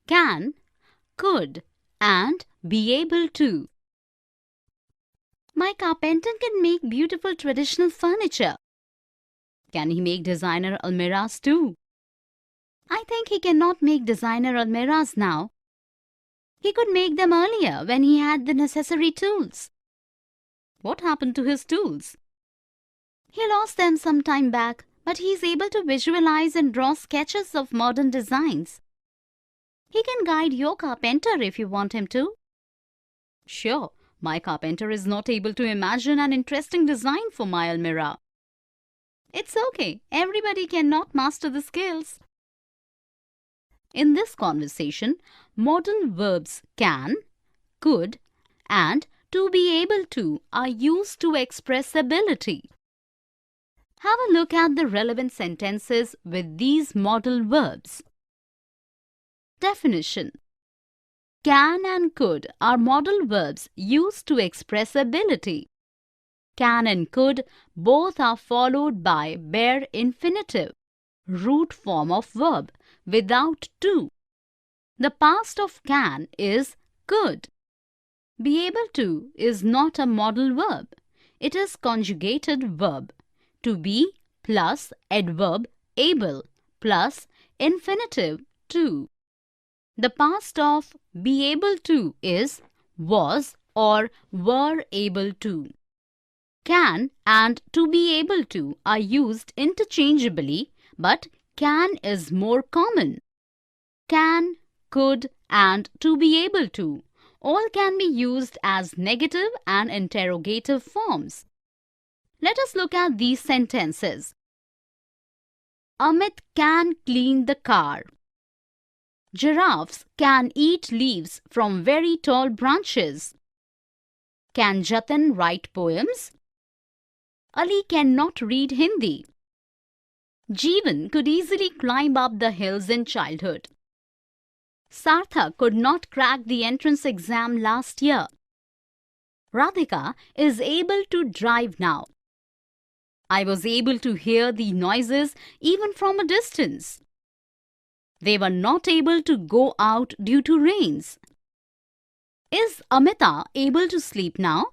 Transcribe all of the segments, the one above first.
can, could, and be able to. My carpenter can make beautiful traditional furniture. Can he make designer almirahs too? I think he cannot make designer almirahs now. He could make them earlier when he had the necessary tools. What happened to his tools? He lost them some time back, but he is able to visualize and draw sketches of modern designs. He can guide your carpenter if you want him to. Sure, my carpenter is not able to imagine an interesting design for my almirah. It's okay, everybody cannot master the skills. In this conversation, modal verbs can, could, and to be able to are used to express ability. Have a look at the relevant sentences with these modal verbs. Definition: can and could are modal verbs used to express ability. Can and could both are followed by bare infinitive, root form of verb, without to. The past of can is could. Be able to is not a modal verb. It is conjugated verb. To be plus adverb able plus infinitive to. The past of be able to is was or were able to. Can and to be able to are used interchangeably, but can is more common. Can, could, and to be able to all can be used as negative and interrogative forms. Let us look at these sentences. Amit can clean the car. Giraffes can eat leaves from very tall branches. Can Jatin write poems? Ali cannot read Hindi. Jeevan could easily climb up the hills in childhood. Sarthak could not crack the entrance exam last year. Radhika is able to drive now. I was able to hear the noises even from a distance. They were not able to go out due to rains. Is Amita able to sleep now?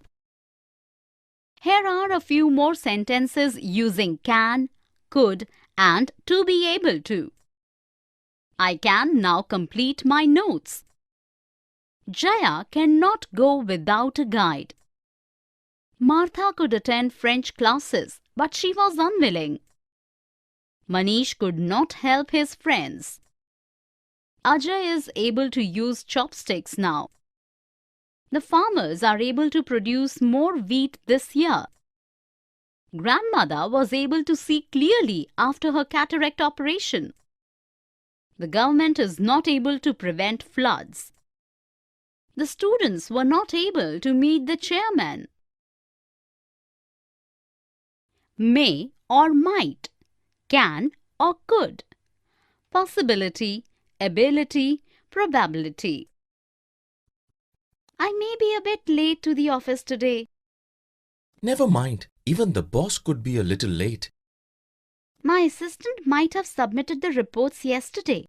Here are a few more sentences using can, could, and to be able to. I can now complete my notes. Jaya cannot go without a guide. Martha could attend French classes, but she was unwilling. Manish could not help his friends. Ajay is able to use chopsticks now. The farmers are able to produce more wheat this year. Grandmother was able to see clearly after her cataract operation. The government is not able to prevent floods. The students were not able to meet the chairman. May or might, can or could, possibility, ability, probability. I may be a bit late to the office today. Never mind, even the boss could be a little late. My assistant might have submitted the reports yesterday.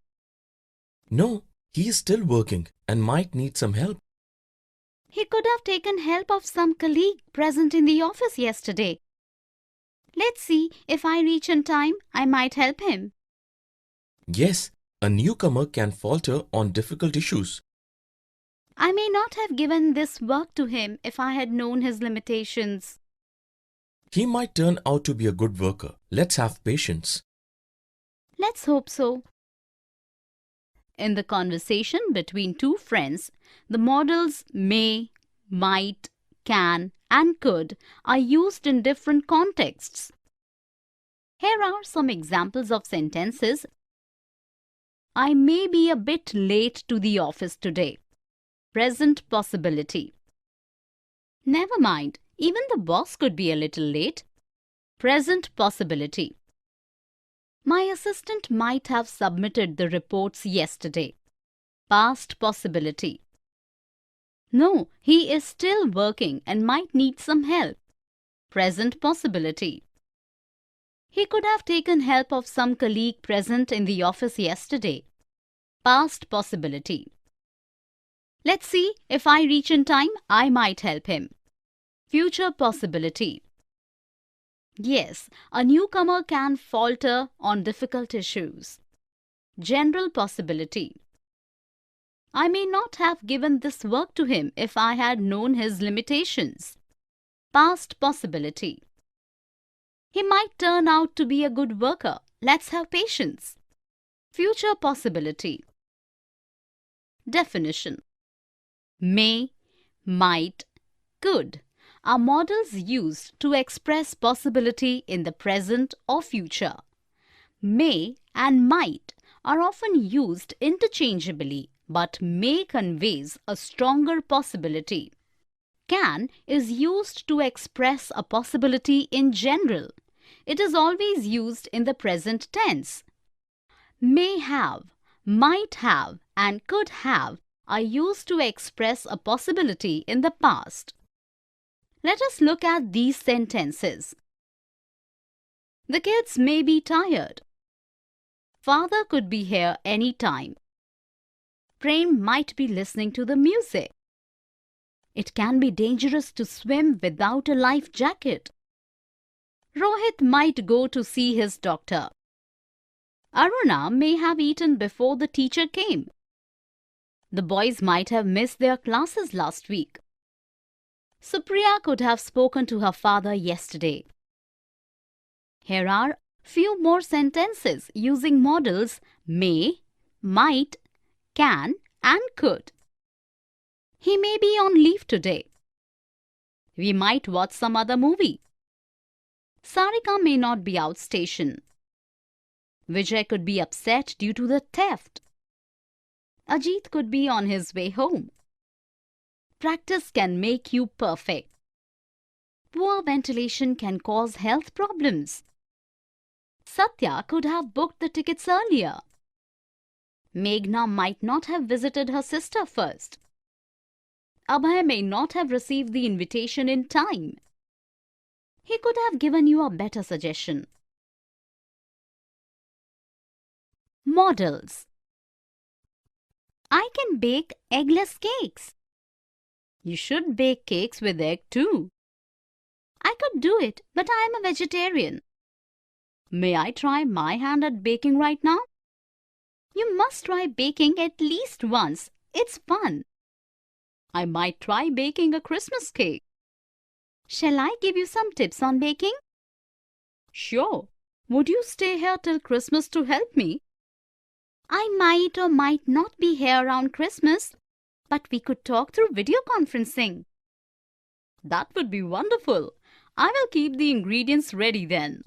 No, he is still working and might need some help. He could have taken help of some colleague present in the office yesterday. Let's see, if I reach in time, I might help him. Yes, a newcomer can falter on difficult issues. I may not have given this work to him if I had known his limitations. He might turn out to be a good worker. Let's have patience. Let's hope so. In the conversation between two friends, the modals may, might, can, and could are used in different contexts. Here are some examples of sentences. I may be a bit late to the office today. Present possibility. Never mind, even the boss could be a little late. Present possibility. My assistant might have submitted the reports yesterday. Past possibility. No, he is still working and might need some help. Present possibility. He could have taken help of some colleague present in the office yesterday. Past possibility. Let's see, if I reach in time, I might help him. Future possibility. Yes, a newcomer can falter on difficult issues. General possibility. I may not have given this work to him if I had known his limitations. Past possibility. He might turn out to be a good worker. Let's have patience. Future possibility. Definition. May, might, could are modals used to express possibility in the present or future. May and might are often used interchangeably, but may conveys a stronger possibility. Can is used to express a possibility in general. It is always used in the present tense. May have, might have, and could have are used to express a possibility in the past. Let us look at these sentences. The kids may be tired. Father could be here any time. Prem might be listening to the music. It can be dangerous to swim without a life jacket. Rohit might go to see his doctor. Aruna may have eaten before the teacher came. The boys might have missed their classes last week. Supriya could have spoken to her father yesterday. Here are few more sentences using modals may, might, can and could. He may be on leave today. We might watch some other movie. Sarika may not be outstation. Vijay could be upset due to the theft. Ajit could be on his way home. Practice can make you perfect. Poor ventilation can cause health problems. Satya could have booked the tickets earlier. Meghna might not have visited her sister first. Abhay may not have received the invitation in time. He could have given you a better suggestion. Modals. I can bake eggless cakes. You should bake cakes with egg too. I could do it, but I am a vegetarian. May I try my hand at baking right now? You must try baking at least once. It's fun. I might try baking a Christmas cake. Shall I give you some tips on baking? Sure. Would you stay here till Christmas to help me? I might or might not be here around Christmas, but we could talk through video conferencing. That would be wonderful. I will keep the ingredients ready then.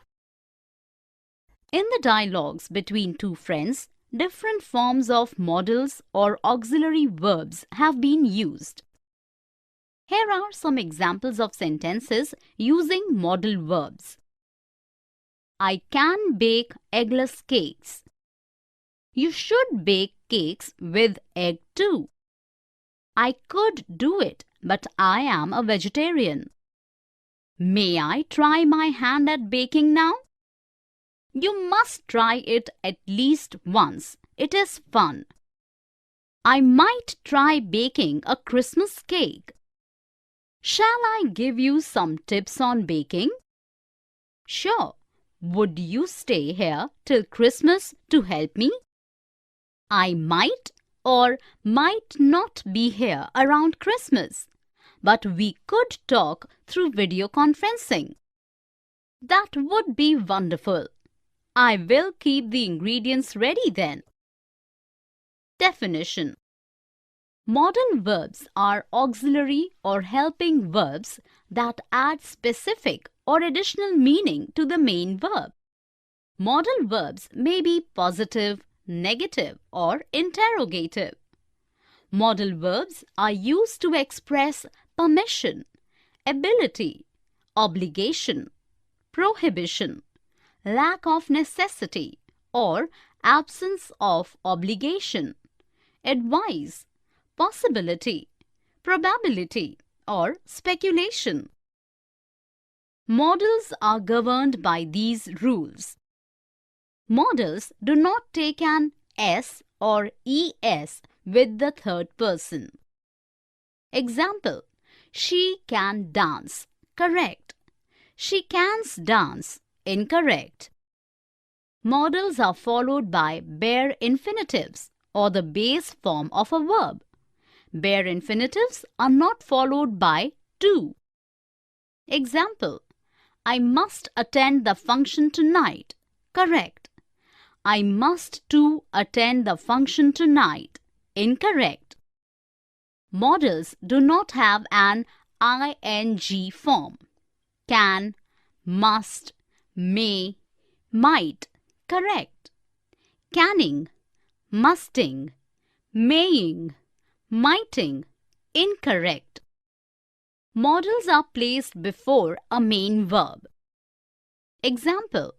In the dialogues between two friends, different forms of modals or auxiliary verbs have been used. Here are some examples of sentences using modal verbs. I can bake eggless cakes. You should bake cakes with egg too. I could do it, but I am a vegetarian. May I try my hand at baking now? You must try it at least once. It is fun. I might try baking a Christmas cake. Shall I give you some tips on baking? Sure. Would you stay here till Christmas to help me? I might or might not be here around Christmas, but we could talk through video conferencing. That would be wonderful. I will keep the ingredients ready then. Definition. Modal verbs are auxiliary or helping verbs that add specific or additional meaning to the main verb. Modal verbs may be positive, negative, or interrogative. Modal verbs are used to express permission, ability, obligation, prohibition, lack of necessity, or absence of obligation, advice, possibility, probability, or speculation. Modals are governed by these rules. Modals do not take an S or es with the third person. Example: she can dance. Correct. She can's dance. Incorrect. Modals are followed by bare infinitives or the base form of a verb. Bare infinitives are not followed by to. Example: I must attend the function tonight. Correct. I must too attend the function tonight. Incorrect. Modals do not have an ing form. Can, must, may, might. Correct. Canning, musting, maying, mighting. Incorrect. Modals are placed before a main verb. Example: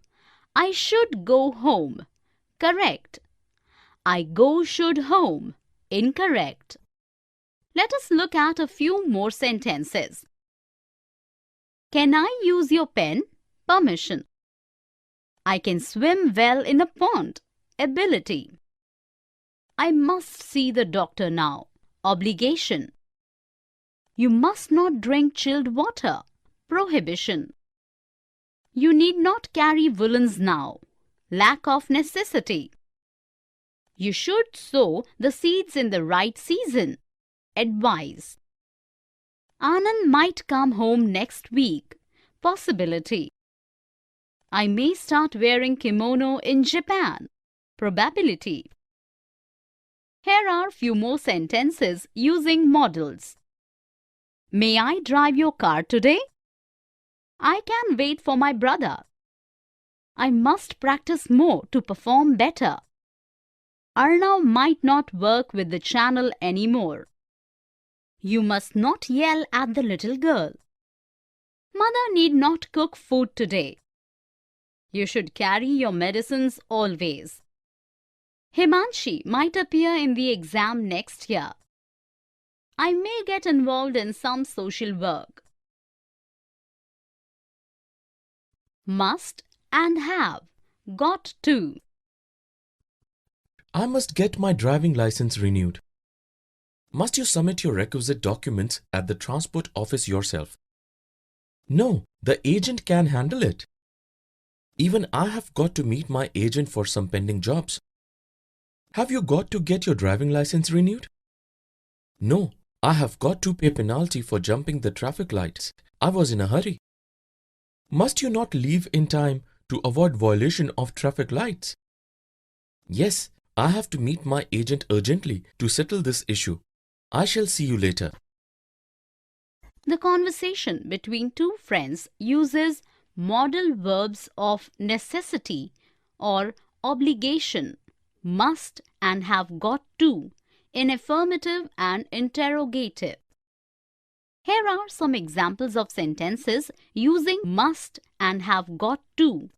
I should go home. Correct. I go should home. Incorrect. Let us look at a few more sentences. Can I use your pen? Permission. I can swim well in a pond. Ability. I must see the doctor now. Obligation. You must not drink chilled water. Prohibition. You need not carry woolens now. Lack of necessity. You should sow the seeds in the right season. Advice. Anand might come home next week. Possibility. I may start wearing kimono in Japan. Probability. Here are few more sentences using modals. May I drive your car today? I can wait for my brother. I must practice more to perform better. Arnav might not work with the channel anymore. You must not yell at the little girl. Mother need not cook food today. You should carry your medicines always. Himanshi might appear in the exam next year. I may get involved in some social work. Must and have. Got to. I must get my driving license renewed. Must you submit your requisite documents at the transport office yourself? No, the agent can handle it. Even I have got to meet my agent for some pending jobs. Have you got to get your driving license renewed? No, I have got to pay penalty for jumping the traffic lights. I was in a hurry. Must you not leave in time to avoid violation of traffic lights? Yes, I have to meet my agent urgently to settle this issue. I shall see you later. The conversation between two friends uses modal verbs of necessity or obligation, must and have got to, in affirmative and interrogative. Here are some examples of sentences using must and have got to.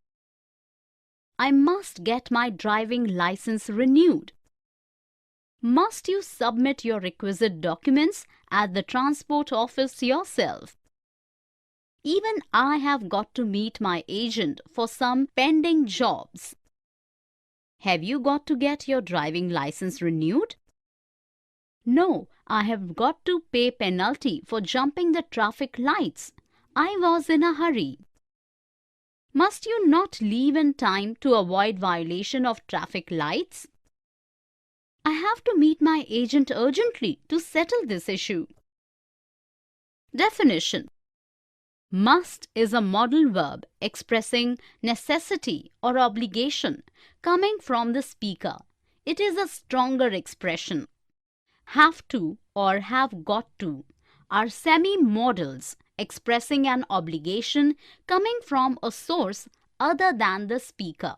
I must get my driving license renewed. Must you submit your requisite documents at the transport office yourself? Even I have got to meet my agent for some pending jobs. Have you got to get your driving license renewed? No, I have got to pay penalty for jumping the traffic lights. I was in a hurry. Must you not leave in time to avoid violation of traffic lights? I have to meet my agent urgently to settle this issue. Definition. Must is a modal verb expressing necessity or obligation coming from the speaker. It is a stronger expression. Have to or have got to are semi-modals expressing an obligation coming from a source other than the speaker.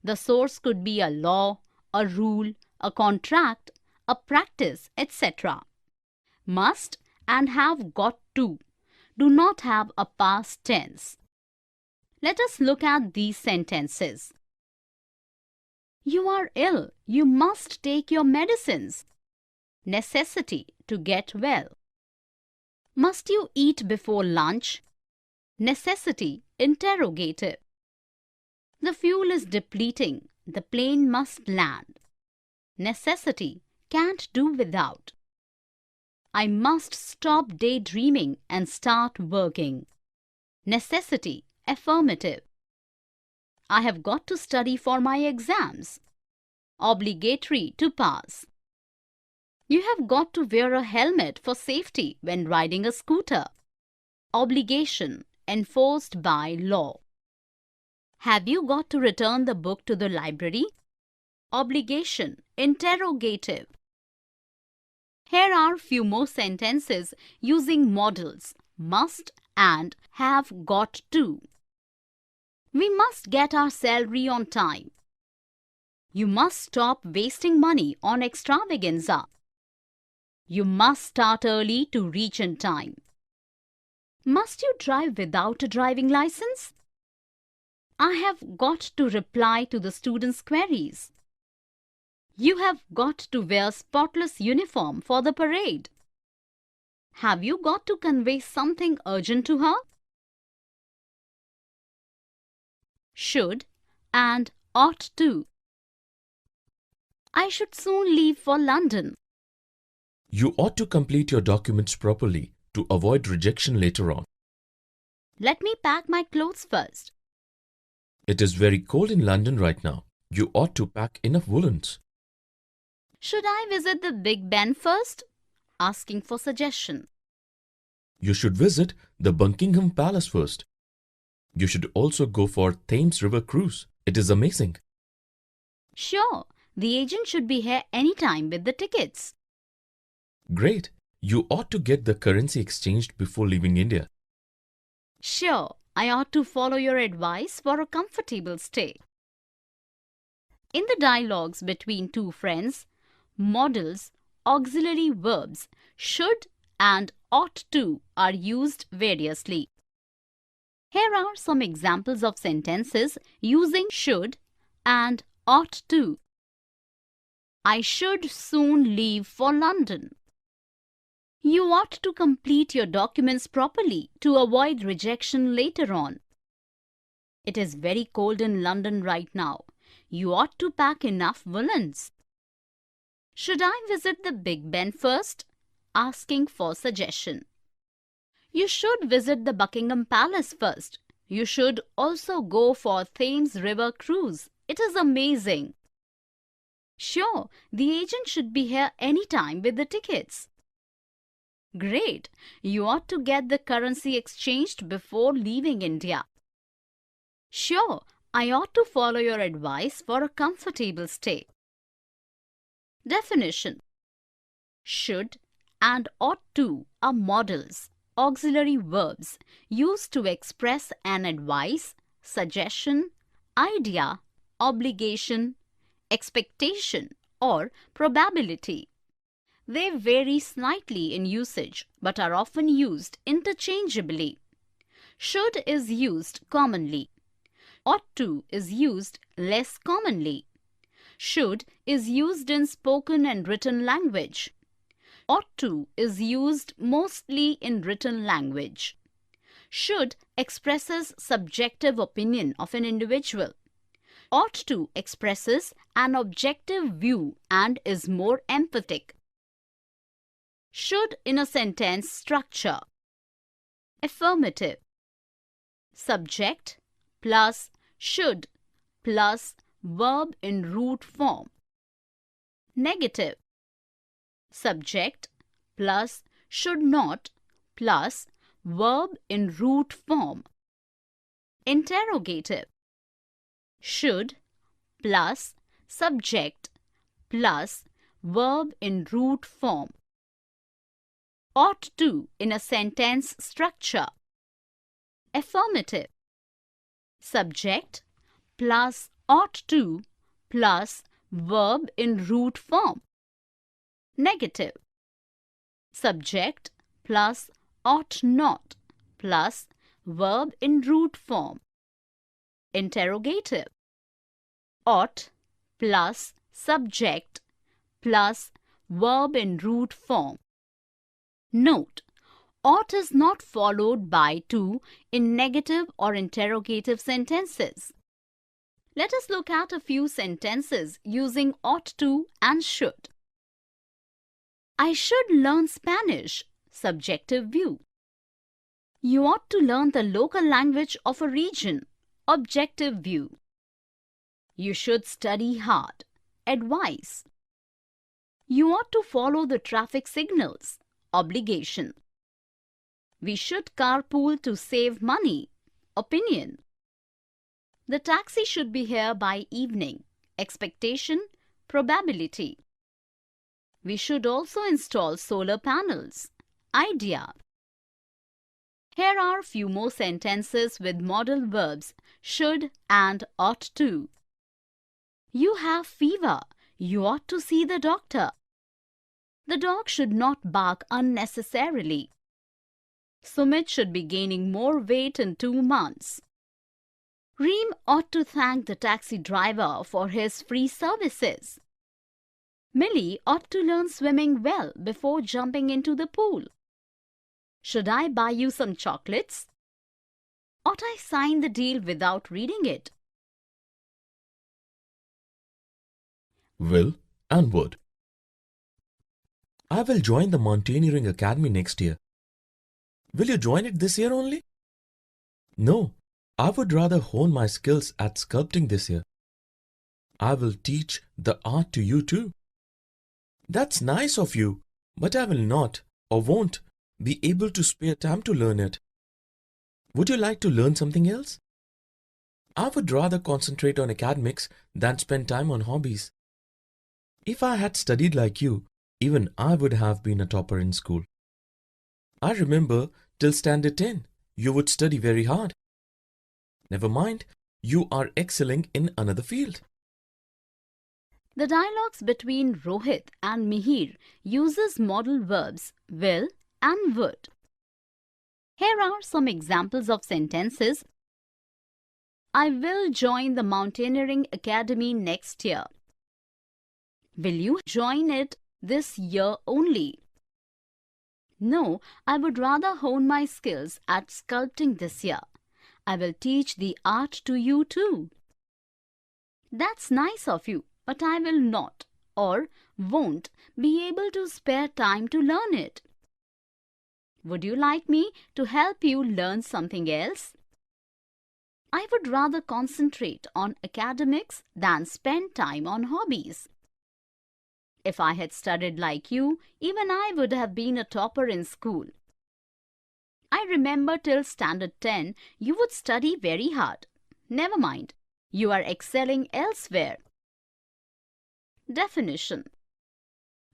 The source could be a law, a rule, a contract, a practice, etc. Must and have got to do not have a past tense. Let us look at these sentences. You are ill. You must take your medicines. Necessity to get well. Must you eat before lunch? Necessity interrogative. The fuel is depleting. The plane must land. necessity, can't do without. I must stop daydreaming and start working. Necessity, affirmative. I have got to study for my exams. Obligatory to pass. You have got to wear a helmet for safety when riding a scooter. Obligation, enforced by law. Have you got to return the book to the library? Obligation, interrogative. Here are few more sentences using modals must and have got to. We must get our salary on time. You must stop wasting money on extravaganza. You must start early to reach in time. Must you drive without a driving license? I have got to reply to the students' queries. You have got to wear spotless uniform for the parade. Have you got to convey something urgent to her? Should and ought to. I should soon leave for London. You ought to complete your documents properly to avoid rejection later on. Let me pack my clothes first. It is very cold in London right now. You ought to pack enough woolens. Should I visit the Big Ben first? Asking for suggestion. You should visit the Buckingham Palace first. You should also go for Thames River cruise. It is amazing. Sure, the agent should be here anytime with the tickets. Great. You ought to get the currency exchanged before leaving India. Sure, I ought to follow your advice for a comfortable stay. In the dialogues between two friends, modals, auxiliary verbs should and ought to are used variously. Here are some examples of sentences using should and ought to. I should soon leave for London. You ought to complete your documents properly to avoid rejection later on. It is very cold in London right now. You ought to pack enough woolens. Should I visit the Big Ben first? Asking for suggestion. You should visit the Buckingham Palace first. You should also go for Thames River cruise. It is amazing. Sure, the agent should be here anytime with the tickets. Great, you ought to get the currency exchanged before leaving India. Sure, I ought to follow your advice for a comfortable stay. Definition. Should and ought to are modals, auxiliary verbs used to express an advice, suggestion, idea, obligation, expectation, or probability. They vary slightly in usage but are often used interchangeably. Should is used commonly. Ought to is used less commonly. Should is used in spoken and written language. Ought to is used mostly in written language. Should expresses subjective opinion of an individual. Ought to expresses an objective view and is more emphatic. Should in a sentence structure. Affirmative. Subject plus should plus verb in root form. Negative. Subject plus should not plus verb in root form. Interrogative. Should plus subject plus verb in root form. Ought to in a sentence structure. Affirmative. Subject plus ought to plus verb in root form. Negative. Subject plus ought not plus verb in root form. Interrogative. Ought plus subject plus verb in root form. Note, ought is not followed by to in negative or interrogative sentences. Let us look at a few sentences using ought to and should. I should learn Spanish. Subjective view. You ought to learn the local language of a region. Objective view. You should study hard. Advice. You ought to follow the traffic signals. Obligation. We should carpool to save money. Opinion. The taxi should be here by evening. Expectation. Probability. We should also install solar panels. Idea. Here are few more sentences with modal verbs should and ought to. You have fever. You ought to see the doctor. The dog should not bark unnecessarily. Sumit should be gaining more weight in 2 months. Reem ought to thank the taxi driver for his free services. Millie ought to learn swimming well before jumping into the pool. Should I buy you some chocolates? Ought I sign the deal without reading it? Will and would. I will join the Mountaineering Academy next year. Will you join it this year only? No, I would rather hone my skills at sculpting this year. I will teach the art to you too. That's nice of you, but I will not or won't be able to spare time to learn it. Would you like to learn something else? I would rather concentrate on academics than spend time on hobbies. If I had studied like you, even I would have been a topper in school. I remember till standard 10, you would study very hard. Never mind, you are excelling in another field. The dialogues between Rohit and Mihir uses modal verbs will and would. Here are some examples of sentences. I will join the Mountaineering Academy next year. Will you join it this year only? No, I would rather hone my skills at sculpting this year. I will teach the art to you too. That's nice of you, but I will not or won't be able to spare time to learn it. Would you like me to help you learn something else? I would rather concentrate on academics than spend time on hobbies. If I had studied like you, even I would have been a topper in school. I remember till standard 10, you would study very hard. Never mind, you are excelling elsewhere. Definition.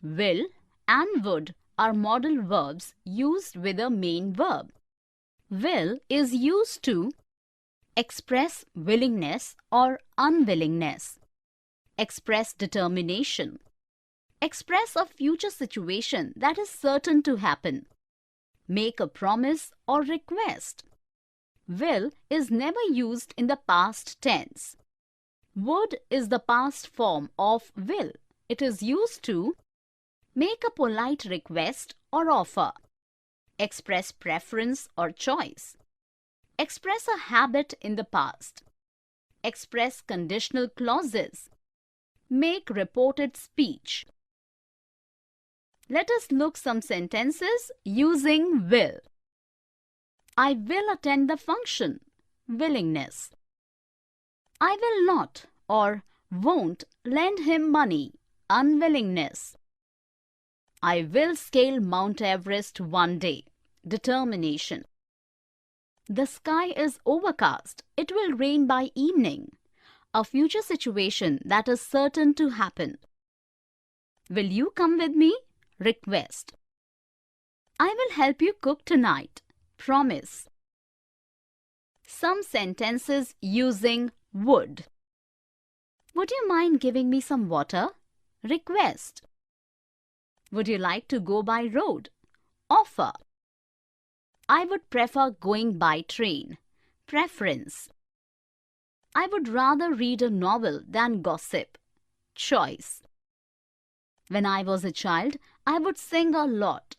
Will and would are modal verbs used with a main verb. Will is used to express willingness or unwillingness, express determination, express a future situation that is certain to happen, make a promise or request. Will is never used in the past tense. Would is the past form of will. It is used to make a polite request or offer, express preference or choice, express a habit in the past, express conditional clauses, make reported speech. Let us look some sentences using will. I will attend the function. Willingness. I will not or won't lend him money. Unwillingness. I will scale Mount Everest one day. Determination. The sky is overcast. It will rain by evening. A future situation that is certain to happen. Will you come with me? Request. I will help you cook tonight. Promise. Some sentences using would. Would you mind giving me some water? Request. Would you like to go by road? Offer. I would prefer going by train. Preference. I would rather read a novel than gossip. Choice. When I was a child, I would sing a lot.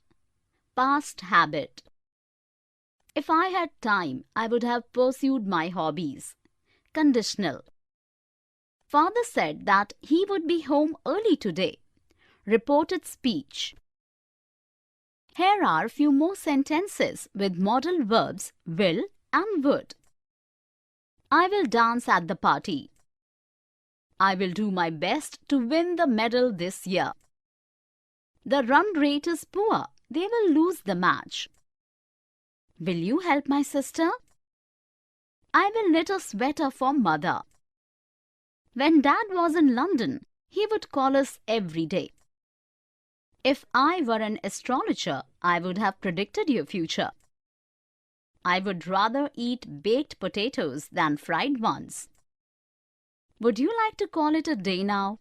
Past habit. If I had time, I would have pursued my hobbies. Conditional. Father said that he would be home early today. Reported speech. Here are few more sentences with modal verbs will and would. I will dance at the party. I will do my best to win the medal this year. The run rate is poor. They will lose the match. Will you help my sister? I will knit a sweater for mother. When Dad was in London, he would call us every day. If I were an astrologer, I would have predicted your future. I would rather eat baked potatoes than fried ones. Would you like to call it a day now?